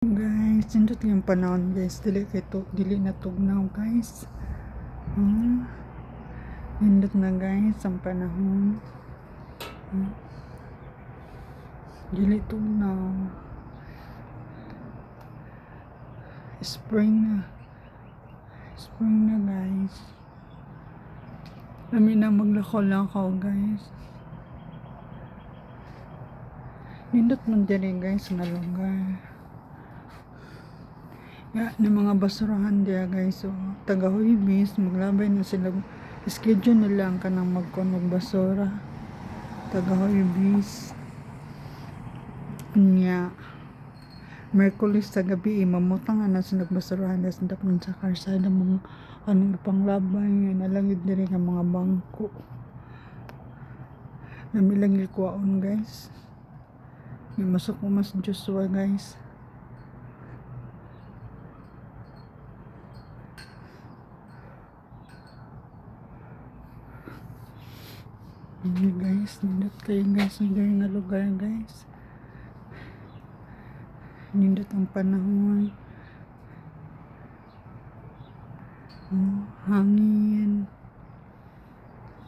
Guys, nindot yung panahon guys, dili na tugnaw guys. Nindot na guys ang panahon. Dili tugnaw. Spring na guys. Kami na maglakaw-lakaw guys. Nindot man diri guys nga lugar. Ya, ng mga basurahan diya guys, so taga-Huibis maglabay na sila, schedule nila ang kanang magkunog basura taga-Huibis nya Merkulis sa gabi mamutang na sila basurahan sa dapon sa karsada mga anong panglabay nga nalangid diri nga mga bangko namilang ilkuwaon guys, may masok mo mas Joshua guys. Guys, nindot kayo guys ang diri nga lugar guys. Nindot ang panahon. Hangin.